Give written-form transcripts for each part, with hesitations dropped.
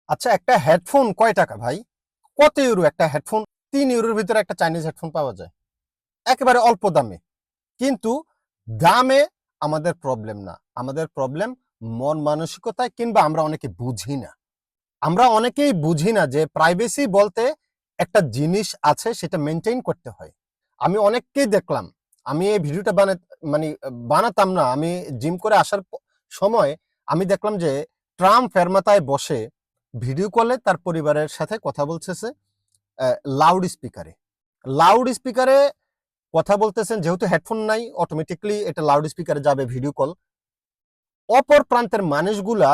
আচ্ছা, একটা হেডফোন কয় টাকা ভাই? কত ইউরো একটা হেডফোন? 3 ইউরোর ভিতরে একটা চাইনিজ হেডফোন পাওয়া যায় একেবারে অল্প দামে। কিন্তু দামে আমাদের প্রবলেম না, আমাদের প্রবলেম মন মানসিকতায়, কিংবা আমরা অনেকে বুঝি না। আমরা অনেকেই বুঝি না যে প্রাইভেসি বলতে একটা জিনিস আছে, সেটা মেনটেন করতে হয়। আমি অনেককেই দেখলাম, আমি এই ভিডিওটা মানে বানাতাম না, আমি জিম করে আসার সময় আমি দেখলাম যে ট্রাম ফেরমাতায় বসে ভিডিও কলে তার পরিবারের সাথে কথা বলতেছে, লাউড স্পিকারে লাউড স্পিকারে কথা বলতেছেন। যেহেতু হেডফোন নাই, অটোমেটিকলি এটা লাউড স্পিকারে যাবে ভিডিও কল। অপর প্রান্তের মানুষগুলা,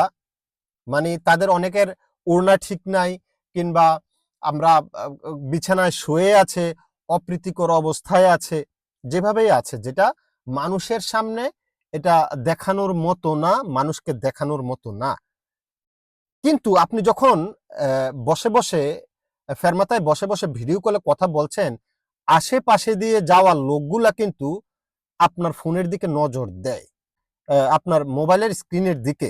মানে তাদের অনেকের ওড়না ঠিক নাই, কিংবা আমরা বিছানায় শুয়ে আছে, অপ্রীতিকর অবস্থায় আছে, যেভাবেই আছে, যেটা মানুষের সামনে এটা দেখানোর মতো না, মানুষকে দেখানোর মতো না। কিন্তু আপনি যখন বসে বসে ফেরমাতায় বসে বসে ভিডিও কলে কথা বলছেন, আশেপাশে দিয়ে যাওয়া লোকগুলা কিন্তু আপনার ফোনের দিকে নজর দেয়, আপনার মোবাইলের স্ক্রিনের দিকে,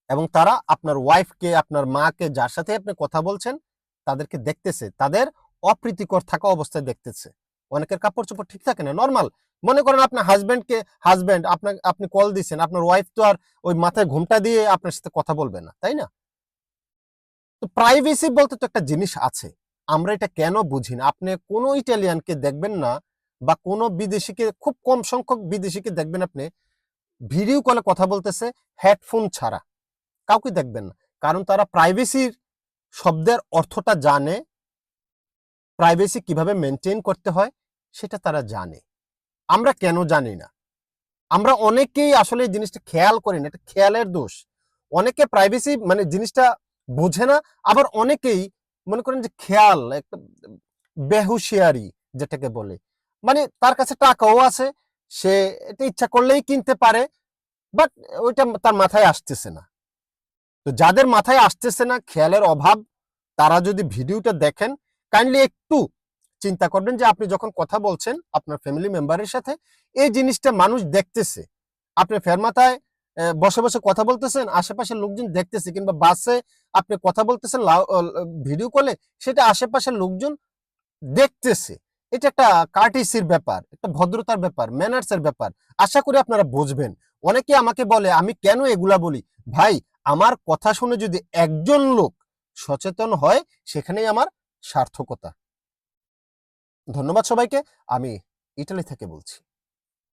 এবং তারা আপনার ওয়াইফকে, আপনার মাকে, যার সাথে আপনি কথা বলছেন, তাদেরকে দেখতেছে, তাদের অপ্রীতিকর থাকা অবস্থায় দেখতেছে। অনেকের কাপড় চোপড় ঠিক থাকে না, নর্মাল। মনে করেন আপনার হাজব্যান্ড আপনি কল দিচ্ছেন, আপনার ওয়াইফ তো আর ওই মাথায় ঘুমটা দিয়ে আপনার সাথে কথা বলবে না, তাই না? তো প্রাইভেসি বলতে তো একটা জিনিস আছে, আমরা এটা কেন বুঝি না? আপনি কোনো ইটালিয়ানকে দেখবেন না, বা কোনো বিদেশিকে, খুব কম সংখ্যক বিদেশিকে দেখবেন আপনি ভিডিও কলে কথা বলতেছে হেডফোন ছাড়া, কাউকে দেখবেন না। কারণ তারা প্রাইভেসির শব্দের অর্থটা জানে, প্রাইভেসি কিভাবে মেনটেন করতে হয় সেটা তারা জানে। আমরা কেন জানি না? আমরা অনেকেই আসলে এই জিনিসটা খেয়াল করি না, এটা খেয়ালের দোষ। অনেকে প্রাইভেসি মানে জিনিসটা বোঝে না, আবার অনেকেই মনে করেন যে খেয়াল একটা বেহুশিয়ারি যেটাকে বলে, মানে তার কাছে টাকাও আছে, সে এটা ইচ্ছা করলেই কিনতে পারে, বাট ওইটা তার মাথায় আসতেছে না। তো যাদের মাথায় আসতেছে না, খেয়ালের অভাব, তারা যদি ভিডিওটা দেখেন, কাইন্ডলি একটু চিন্তা করবেন যে আপনি যখন কথা বলছেন আপনার ফ্যামিলি মেম্বারের সাথে, এই জিনিসটা মানুষ দেখতেছে। আপনি ফেরমাতায় বসে বসে কথা বলতেছেন, আশেপাশের লোকজন দেখতেছে, কিংবা বাসে আপনি কথা বলতেছেন ভিডিও কলে, সেটা আশেপাশের লোকজন দেখতেছে। এটা একটা কার্টিসির ব্যাপার, একটা ভদ্রতার ব্যাপার, ম্যানার্সের ব্যাপার। আশা করি আপনারা বুঝবেন। অনেকে আমাকে বলে, আমি কেন এগুলা বলি? ভাই, আমার কথা শুনে যদি একজন লোক সচেতন হয়, সেখানেই আমার সার্থকতা। ধন্যবাদ সবাইকে। আমি ইটালি থেকে বলছি।